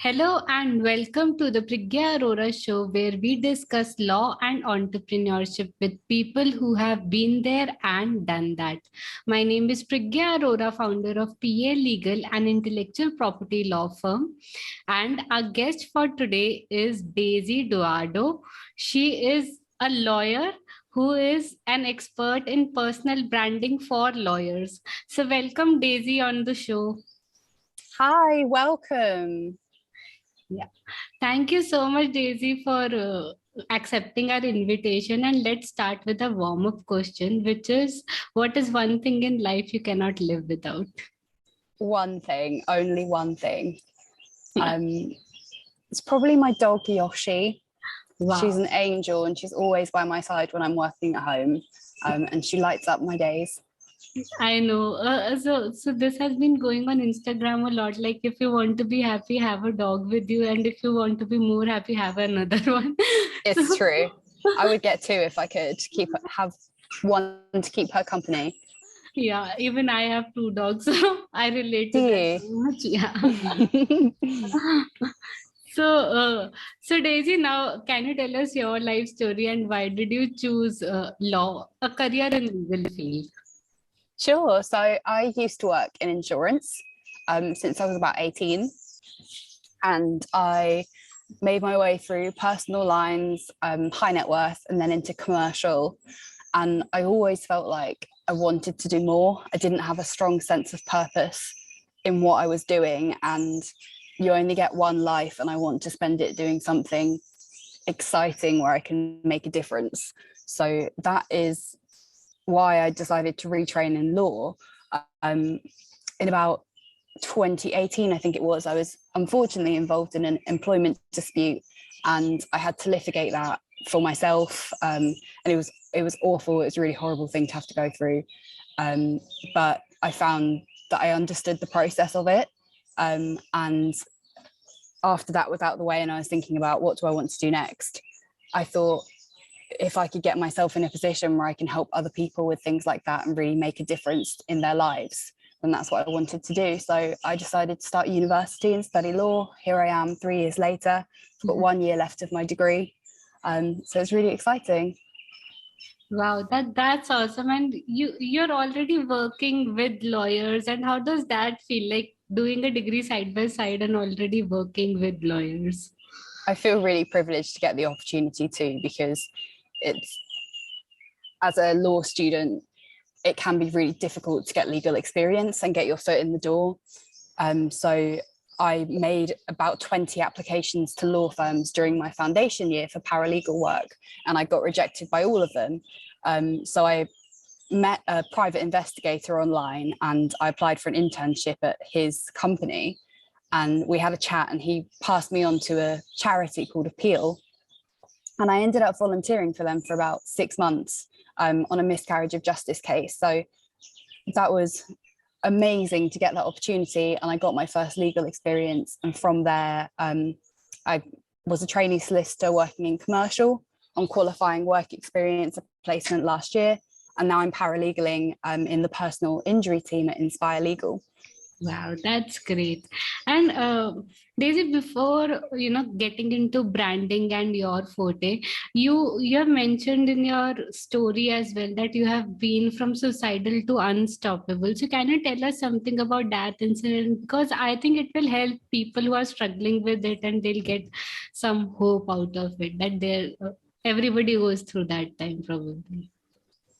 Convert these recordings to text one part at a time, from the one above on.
Hello and welcome to the Priggya Arora show, where we discuss law and entrepreneurship with people who have been there and done that. My name is Priggya Arora, founder of PA Legal, an intellectual property law firm. And our guest for today is Daisy Doardo. She is a lawyer who is an expert in personal branding for lawyers. So welcome Daisy on the show. Hi, welcome. Yeah. Thank you so much, Daisy, for accepting our invitation. And let's start with a warm-up question, which is, what is one thing in life you cannot live without? One thing, only one thing. It's probably my dog Yoshi. Wow. She's an angel and she's always by my side when I'm working at home. And she lights up my days. I know. So this has been going on Instagram a lot. Like, if you want to be happy, have a dog with you, and if you want to be more happy, have another one. It's true. I would get two if I could have one to keep her company. Yeah, even I have two dogs, so I relate to that so much. Yeah. So Daisy, now can you tell us your life story and why did you choose law, a career in legal field? Sure. So I used to work in insurance since I was about 18, and I made my way through personal lines, high net worth, and then into commercial. And I always felt like I wanted to do more. I didn't have a strong sense of purpose in what I was doing. And you only get one life, and I want to spend it doing something exciting where I can make a difference. So that is why I decided to retrain in law. In about 2018, I think it was, I was unfortunately involved in an employment dispute, and I had to litigate that for myself. And it was awful. It was a really horrible thing to have to go through. But I found that I understood the process of it. And after that was out the way and I was thinking about what do I want to do next, I thought, if I could get myself in a position where I can help other people with things like that and really make a difference in their lives, then that's what I wanted to do. So I decided to start university and study law. Here I am 3 years later. I've got 1 year left of my degree. So it's really exciting. Wow, that's awesome. And you're already working with lawyers. And how does that feel, like doing a degree side by side and already working with lawyers? I feel really privileged to get the opportunity to, because it's, as a law student, it can be really difficult to get legal experience and get your foot in the door. So I made about 20 applications to law firms during my foundation year for paralegal work, and I got rejected by all of them. So I met a private investigator online and I applied for an internship at his company, and we had a chat and he passed me on to a charity called Appeal. And I ended up volunteering for them for about 6 months on a miscarriage of justice case. So that was amazing to get that opportunity, and I got my first legal experience. And from there, I was a trainee solicitor working in commercial on qualifying work experience placement last year, and now I'm paralegaling in the personal injury team at Inspire Legal. Wow, that's great. And Daisy, before getting into branding and your forte, you have mentioned in your story as well that you have been from suicidal to unstoppable. So can you tell us something about that incident? Because I think it will help people who are struggling with it, and they'll get some hope out of it, that everybody goes through that time probably.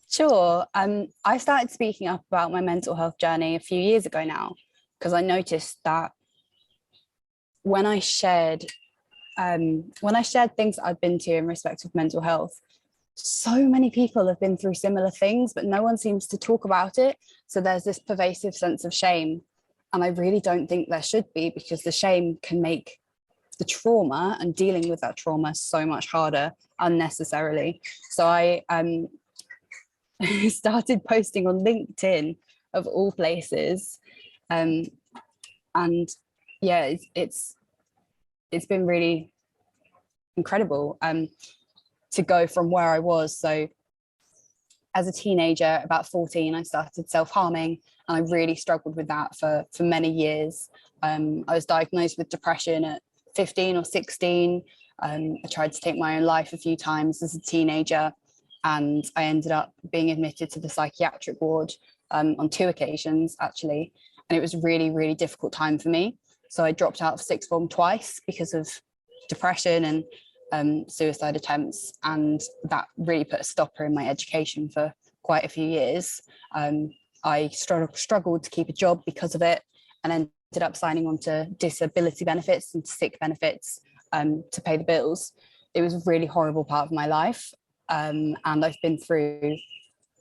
Sure. I started speaking up about my mental health journey a few years ago now, because I noticed that when I shared things I'd been to in respect of mental health, so many people have been through similar things, but no one seems to talk about it. So there's this pervasive sense of shame. And I really don't think there should be, because the shame can make the trauma and dealing with that trauma so much harder unnecessarily. So I started posting on LinkedIn, of all places. And yeah, it's been really incredible to go from where I was. So as a teenager, about 14, I started self-harming, and I really struggled with that for many years. I was diagnosed with depression at 15 or 16. I tried to take my own life a few times as a teenager, and I ended up being admitted to the psychiatric ward on 2 occasions, actually. And it was a really, really difficult time for me. So I dropped out of sixth form twice because of depression and suicide attempts. And that really put a stopper in my education for quite a few years. I struggled to keep a job because of it, and ended up signing on to disability benefits and sick benefits to pay the bills. It was a really horrible part of my life. And I've been through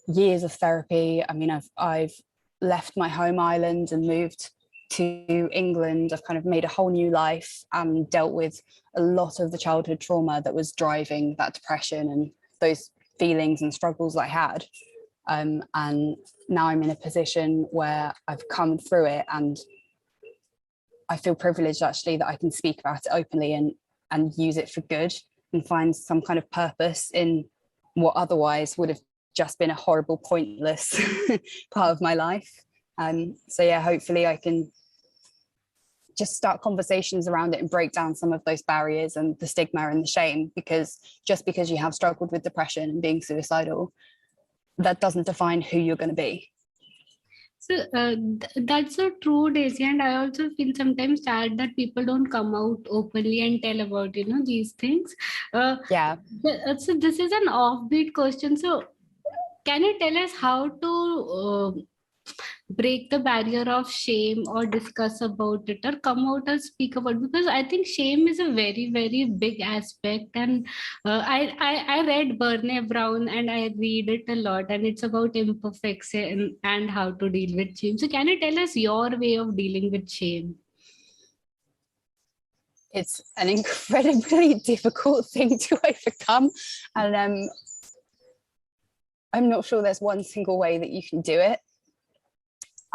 years of therapy. I mean, I've left my home island and moved to England. I've kind of made a whole new life and dealt with a lot of the childhood trauma that was driving that depression and those feelings and struggles that I had. And now I'm in a position where I've come through it, and I feel privileged actually that I can speak about it openly and use it for good and find some kind of purpose in what otherwise would have just been a horrible, pointless part of my life. So yeah, hopefully I can just start conversations around it and break down some of those barriers and the stigma and the shame, because just because you have struggled with depression and being suicidal, that doesn't define who you're going to be. So that's so true, Daisy. And I also feel sometimes sad that people don't come out openly and tell about, these things. Yeah. So this is an offbeat question. So can you tell us how to break the barrier of shame, or discuss about it, or come out and speak about it? Because I think shame is a very, very big aspect. And I read Brené Brown, and I read it a lot, and it's about imperfection and how to deal with shame. So can you tell us your way of dealing with shame? It's an incredibly difficult thing to overcome, and I'm not sure there's one single way that you can do it.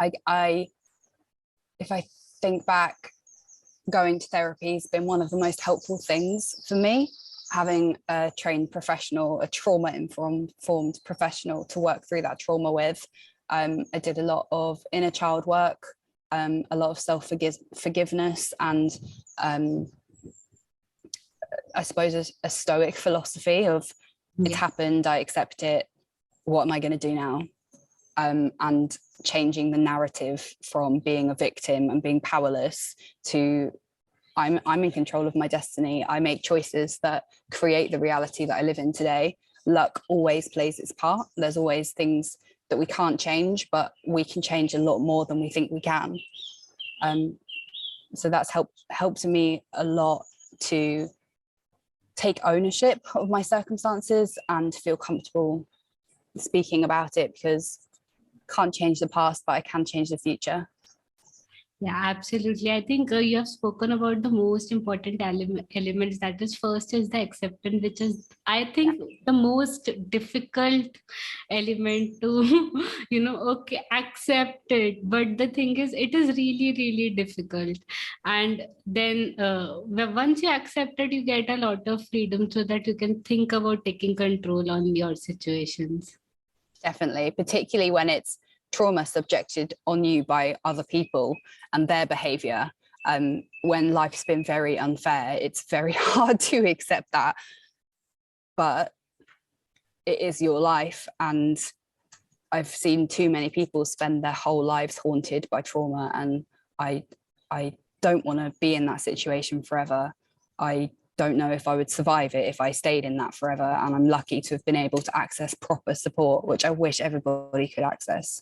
If I think back, going to therapy has been one of the most helpful things for me. Having a trained professional, a trauma-informed professional to work through that trauma with. I did a lot of inner child work, a lot of self-forgiveness, and I suppose a stoic philosophy of it's happened, I accept it, what am I going to do now? And changing the narrative from being a victim and being powerless to I'm in control of my destiny. I make choices that create the reality that I live in today. Luck always plays its part. There's always things that we can't change, but we can change a lot more than we think we can. So that's helped me a lot to take ownership of my circumstances and feel comfortable speaking about it, because can't change the past, but I can change the future. Yeah, absolutely. I think you have spoken about the most important elements. That is, first is the acceptance, which is, I think, the most difficult element to, okay, accept it. But the thing is, it is really, really difficult. And then once you accept it, you get a lot of freedom so that you can think about taking control on your situations. Definitely, particularly when it's trauma subjected on you by other people and their behavior. When life's been very unfair, it's very hard to accept that, but it is your life. And I've seen too many people spend their whole lives haunted by trauma, and I don't want to be in that situation forever. I don't know if I would survive it if I stayed in that forever, and I'm lucky to have been able to access proper support, which I wish everybody could access.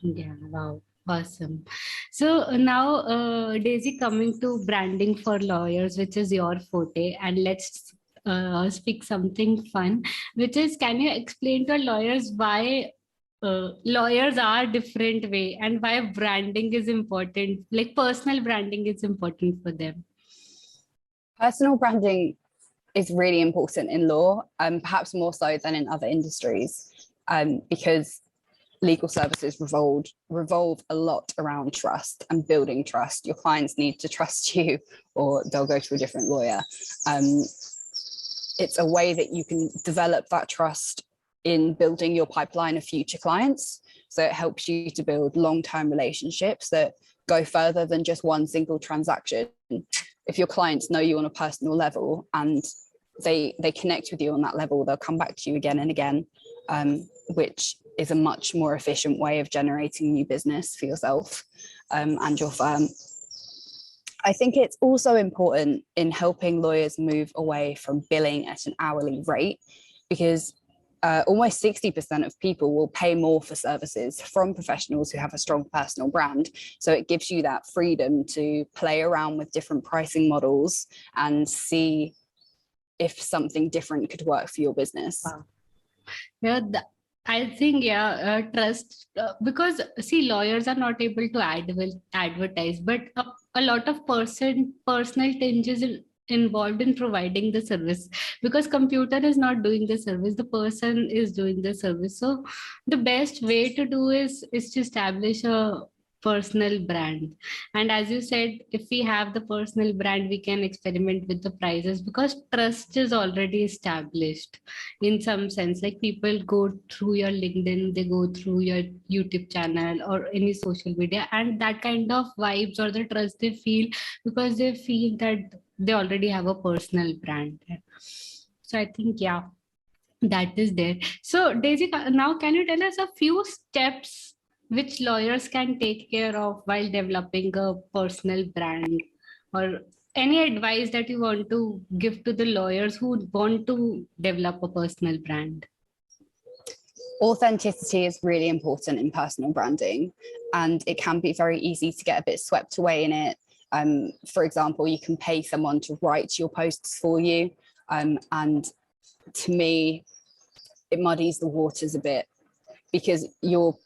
Yeah, wow, awesome. So now, Daisy, coming to branding for lawyers, which is your forte, and let's speak something fun, which is, can you explain to lawyers why lawyers are different way, and why branding is important, like personal branding is important for them? Personal branding is really important in law, perhaps more so than in other industries, because legal services revolve a lot around trust and building trust. Your clients need to trust you, or they'll go to a different lawyer. It's a way that you can develop that trust in building your pipeline of future clients. So it helps you to build long-term relationships that go further than just one single transaction. if your clients know you on a personal level and they connect with you on that level, they'll come back to you again and again, which is a much more efficient way of generating new business for yourself and your firm. I think it's also important in helping lawyers move away from billing at an hourly rate, because almost 60% of people will pay more for services from professionals who have a strong personal brand. So it gives you that freedom to play around with different pricing models and see if something different could work for your business. Wow. Yeah, I think, trust, because see, lawyers are not able to advertise, but a lot of personal tinges involved in providing the service, because computer is not doing the service, the person is doing the service. So the best way to do is to establish a personal brand. And as you said, if we have the personal brand, we can experiment with the prices, because trust is already established in some sense. Like, people go through your LinkedIn, they go through your YouTube channel or any social media, and that kind of vibes or the trust they feel, because they feel that they already have a personal brand. So I think, yeah, that is there. So Daisy, now can you tell us a few steps which lawyers can take care of while developing a personal brand, or any advice that you want to give to the lawyers who want to develop a personal brand? Authenticity is really important in personal branding, and it can be very easy to get a bit swept away in it. For example, you can pay someone to write your posts for you, and to me, it muddies the waters a bit, because you're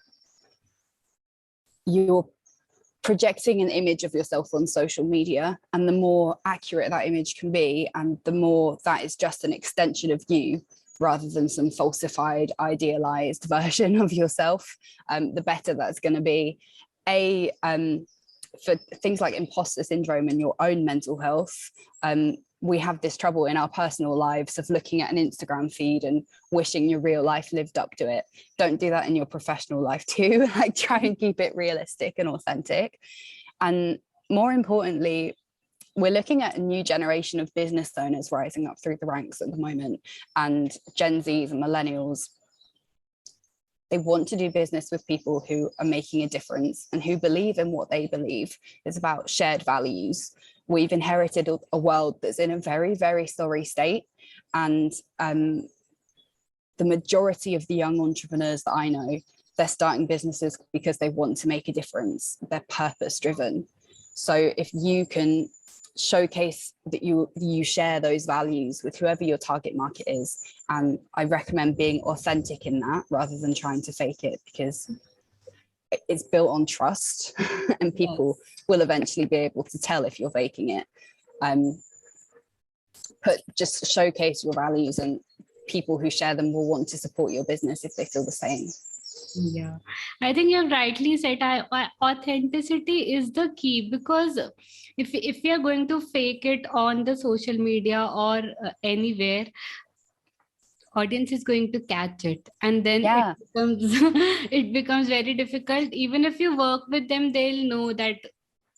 projecting an image of yourself on social media, and the more accurate that image can be, and the more that is just an extension of you rather than some falsified, idealized version of yourself, the better that's going to be. For things like imposter syndrome and your own mental health, we have this trouble in our personal lives of looking at an Instagram feed and wishing your real life lived up to it. Don't do that in your professional life too. Like, try and keep it realistic and authentic. And more importantly, we're looking at a new generation of business owners rising up through the ranks at the moment, and Gen Zs and millennials. They want to do business with people who are making a difference and who believe in what they believe. It's about shared values. We've inherited a world that's in a very, very sorry state. And the majority of the young entrepreneurs that I know, they're starting businesses because they want to make a difference. They're purpose driven. So if you can showcase that you share those values with whoever your target market is, and I recommend being authentic in that rather than trying to fake it, because it's built on trust and people will eventually be able to tell if you're faking it. Just showcase your values, and people who share them will want to support your business if they feel the same. Yeah, I think you've rightly said, authenticity is the key, because if we are going to fake it on the social media or anywhere, audience is going to catch it, and then it becomes it becomes very difficult. Even if you work with them, they'll know that,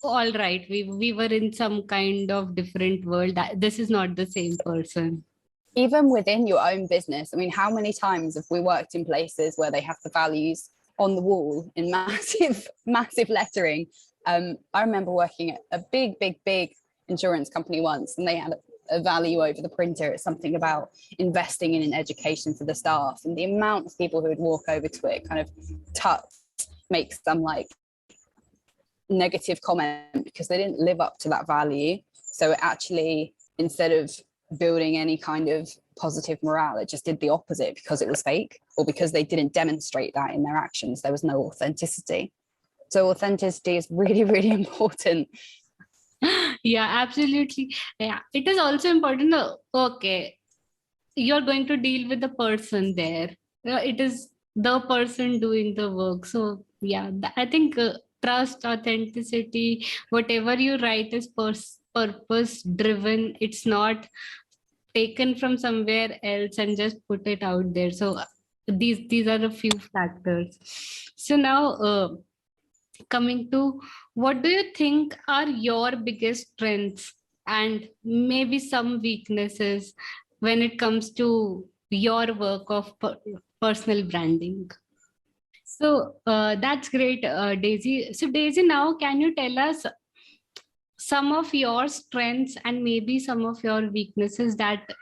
all right, we were in some kind of different world, that this is not the same person. Even within your own business, I mean, how many times have we worked in places where they have the values on the wall in massive lettering? I remember working at a big insurance company once, and they had a value over the printer. It's something about investing in education for the staff, and the amount of people who would walk over to it kind of make some like negative comment because they didn't live up to that value. So it actually, instead of building any kind of positive morale, it just did the opposite, because it was fake, or because they didn't demonstrate that in their actions. There was no authenticity. So authenticity is really, really important. Yeah, absolutely. Yeah, it is also important. Okay, you're going to deal with the person there. It is the person doing the work. So yeah, I think trust, authenticity, whatever you write is purpose driven. It's not taken from somewhere else and just put it out there. So these are a few factors. So now coming to, what do you think are your biggest strengths and maybe some weaknesses when it comes to your work of personal branding. So that's great, Daisy. So Daisy, now can you tell us some of your strengths and maybe some of your weaknesses that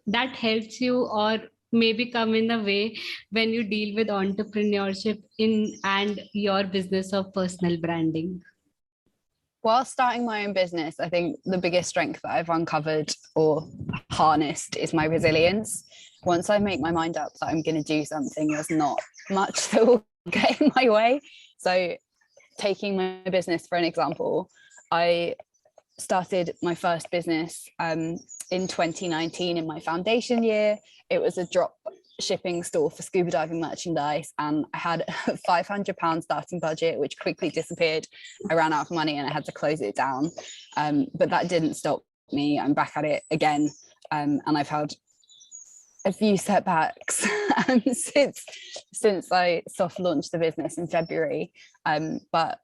helps you or maybe come in the way when you deal with entrepreneurship in and your business of personal branding? While starting my own business, I think the biggest strength that I've uncovered or harnessed is my resilience. Once I make my mind up that I'm going to do something, there's not much that will get in my way. So taking my business for an example, I started my first business in 2019 in my foundation year. It was a drop shipping store for scuba diving merchandise, and I had a £500 starting budget, which quickly disappeared. I ran out of money and I had to close it down, but that didn't stop me. I'm back at it again, and I've had a few setbacks since I soft launched the business in February, but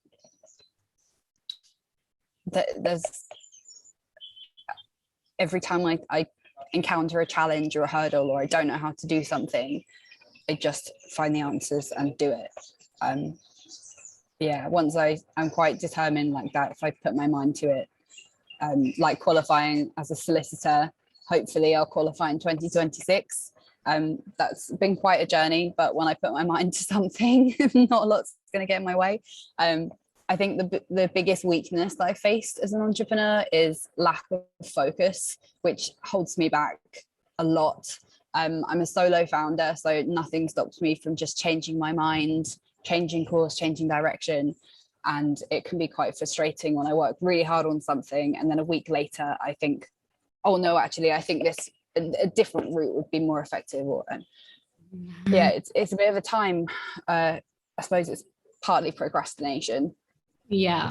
there's every time I encounter a challenge or a hurdle, or I don't know how to do something, I just find the answers and do it. Once I'm quite determined like that, if I put my mind to it, like qualifying as a solicitor, hopefully I'll qualify in 2026. That's been quite a journey, but when I put my mind to something, not a lot's going to get in my way. I think the biggest weakness that I faced as an entrepreneur is lack of focus, which holds me back a lot. I'm a solo founder, so nothing stops me from just changing my mind, changing course, changing direction. And it can be quite frustrating when I work really hard on something and then a week later I think, oh no, actually, I think a different route would be more effective. It's a bit of a time. I suppose it's partly procrastination. Yeah.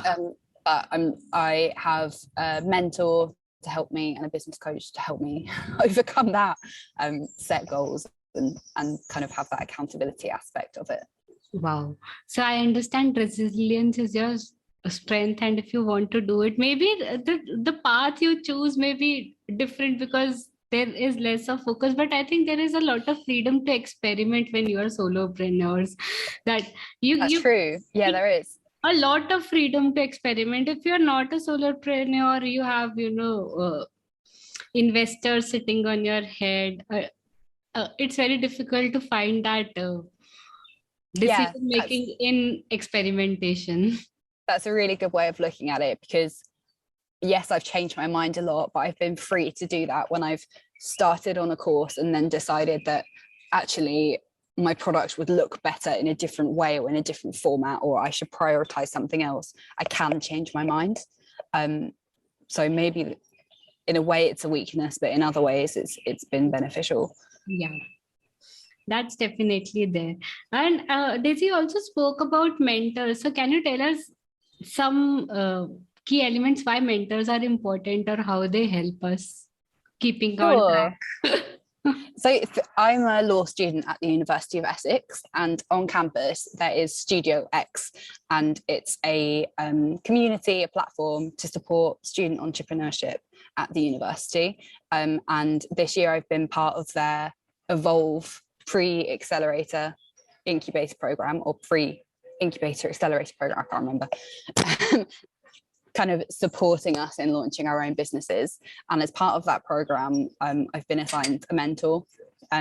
But I have a mentor to help me and a business coach to help me overcome that, set goals and kind of have that accountability aspect of it. Wow. So I understand resilience is your strength, and if you want to do it, maybe the path you choose may be different because there is less of focus, but I think there is a lot of freedom to experiment when you are solopreneurs. That's true. Yeah, there is a lot of freedom to experiment. If you're not a solopreneur, you have investors sitting on your head. It's very difficult to find that decision making in experimentation. That's a really good way of looking at it, because yes, I've changed my mind a lot, but I've been free to do that when I've started on a course and then decided that actually my product would look better in a different way or in a different format, or I should prioritize something else. I can change my mind. So maybe in a way it's a weakness, but in other ways it's been beneficial. Yeah, that's definitely there. And Daisy also spoke about mentors. So can you tell us some key elements why mentors are important or how they help us keeping on track? So I'm a law student at the University of Essex, and on campus there is Studio X, and it's a community, a platform to support student entrepreneurship at the university. And this year I've been part of their Evolve pre-accelerator incubator program, or pre-incubator accelerator program, I can't remember. Kind of supporting us in launching our own businesses. And as part of that program, I've been assigned a mentor,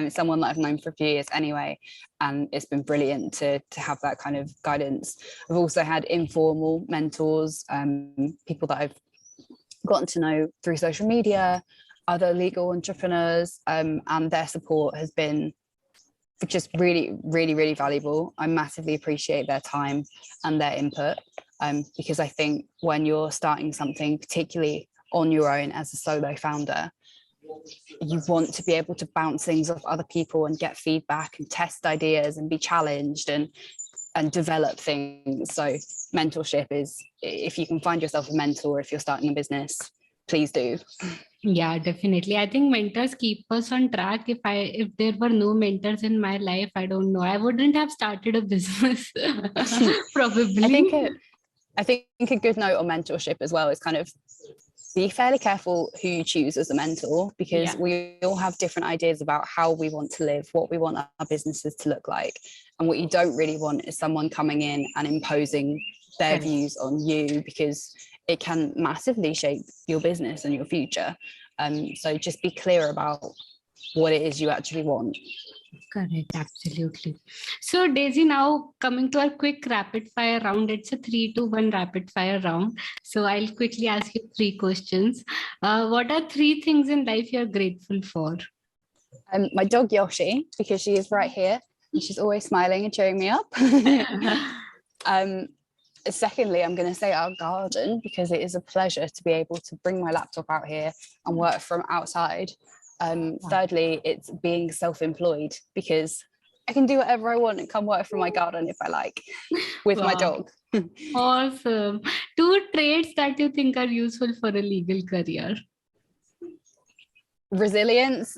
someone that I've known for a few years anyway, and it's been brilliant to have that kind of guidance. I've also had informal mentors, people that I've gotten to know through social media, other legal entrepreneurs, and their support has been just really, really, really valuable. I massively appreciate their time and their input, because I think when you're starting something, particularly on your own as a solo founder, you want to be able to bounce things off other people and get feedback and test ideas and be challenged and develop things. So mentorship is, if you can find yourself a mentor if you're starting a business, please do. Yeah, definitely. I think mentors keep us on track. If there were no mentors in my life, I don't know, I wouldn't have started a business. Probably. I think a good note on mentorship as well is kind of be fairly careful who you choose as a mentor, because Yeah, we all have different ideas about how we want to live, what we want our businesses to look like. And what you don't really want is someone coming in and imposing their correct. views on you, because it can massively shape your business and your future. So just be clear about what it is you actually want. Correct, absolutely. So, Daisy, now coming to our quick rapid fire round. It's a 3-2-1 rapid fire round. So, I'll quickly ask you three questions. What are three things in life you're grateful for? My dog Yoshi, because she is right here and she's always smiling and cheering me up. um, Secondly, I'm going to say our garden, because it is a pleasure to be able to bring my laptop out here and work from outside. Thirdly, it's being self-employed, because I can do whatever I want and come work from my garden if I like, with my Wow, dog. awesome. Two traits that you think are useful for a legal career. Resilience.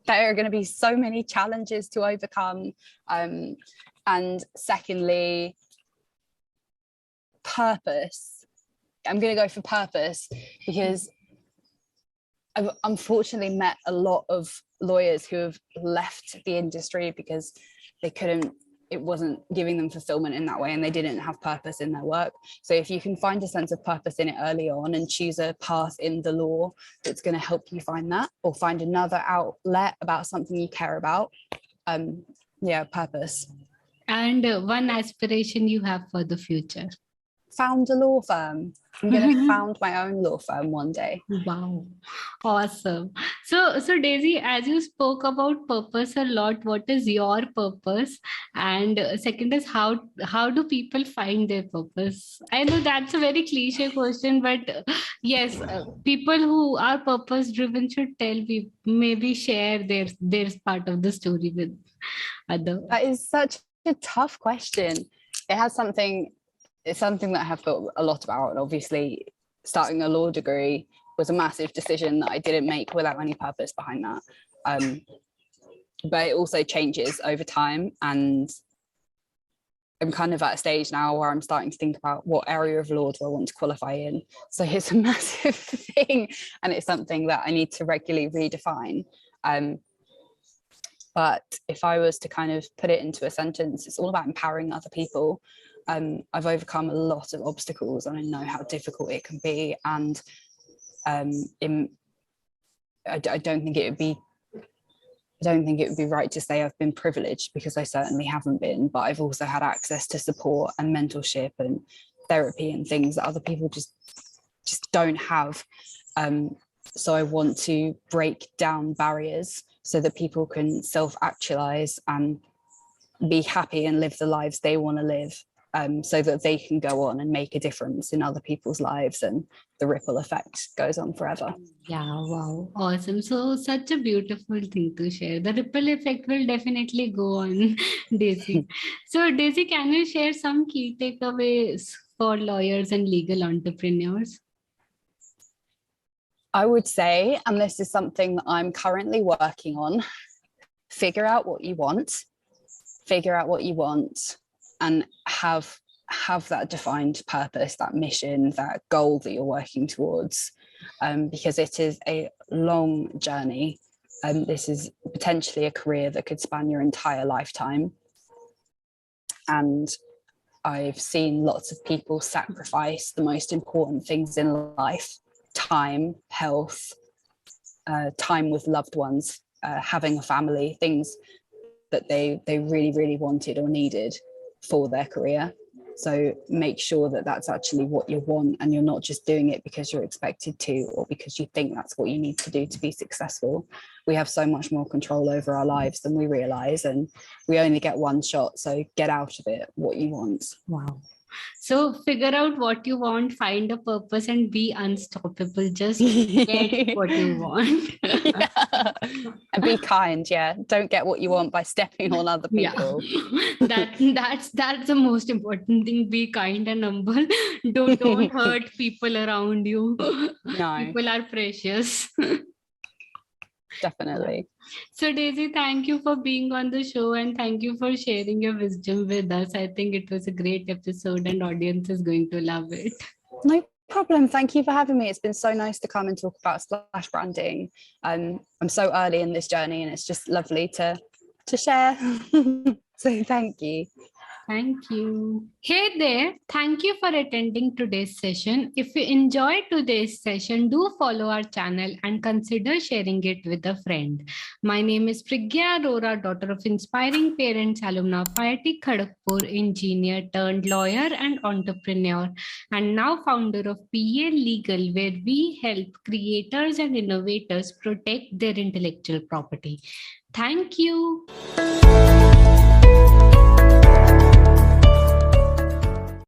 There are going to be so many challenges to overcome. And secondly, purpose. I'm going to go for purpose, because I've unfortunately met a lot of lawyers who have left the industry because it wasn't giving them fulfillment in that way, and they didn't have purpose in their work. So if you can find a sense of purpose in it early on and choose a path in the law that's going to help you find that, or find another outlet about something you care about, purpose. And one aspiration you have for the future. Found a law firm. I'm going to found my own law firm one day. Wow, awesome. So Daisy, as you spoke about purpose a lot, what is your purpose? And second is how do people find their purpose? I know that's a very cliche question, but yes, people who are purpose driven should maybe share their part of the story with other. That is such a tough question. It's something that I have thought a lot about, and obviously starting a law degree was a massive decision that I didn't make without any purpose behind that. But it also changes over time, and I'm kind of at a stage now where I'm starting to think about what area of law do I want to qualify in. So it's a massive thing, and it's something that I need to regularly redefine. But if I was to kind of put it into a sentence, it's all about empowering other people. I've overcome a lot of obstacles, and I know how difficult it can be. And I don't think it would be right to say I've been privileged, because I certainly haven't been. But I've also had access to support and mentorship and therapy and things that other people just don't have. So I want to break down barriers so that people can self-actualize and be happy and live the lives they want to live, so that they can go on and make a difference in other people's lives, and the ripple effect goes on forever. Yeah, wow, awesome. So such a beautiful thing to share. The ripple effect will definitely go on, Daisy. So Daisy, can you share some key takeaways for lawyers and legal entrepreneurs? I would say, and this is something that I'm currently working on, figure out what you want, and have that defined purpose, that mission, that goal that you're working towards, because it is a long journey. This is potentially a career that could span your entire lifetime. And I've seen lots of people sacrifice the most important things in life: time, health, time with loved ones, having a family, things that they really, really wanted or needed for their career. So make sure that that's actually what you want, and you're not just doing it because you're expected to, or because you think that's what you need to do to be successful. We have so much more control over our lives than we realize, and we only get one shot. So get out of it what you want. Wow. So figure out what you want, find a purpose, and be unstoppable. Just get what you want. Yeah. And be kind. Yeah, don't get what you want by stepping on other people. That's the most important thing. Be kind and humble. Don't hurt people around you. No. People are precious. Definitely. So Daisy, thank you for being on the show, and thank you for sharing your wisdom with us. I think it was a great episode, and audience is going to love it. No problem. Thank you for having me. It's been so nice to come and talk about splash branding. I'm so early in this journey, and it's just lovely to share. So thank you. Thank you. Hey there. Thank you for attending today's session. If you enjoyed today's session, do follow our channel and consider sharing it with a friend. My name is Priggya Arora, daughter of inspiring parents, alumna of IIT Kharagpur, engineer turned lawyer and entrepreneur, and now founder of PA Legal, where we help creators and innovators protect their intellectual property. Thank you.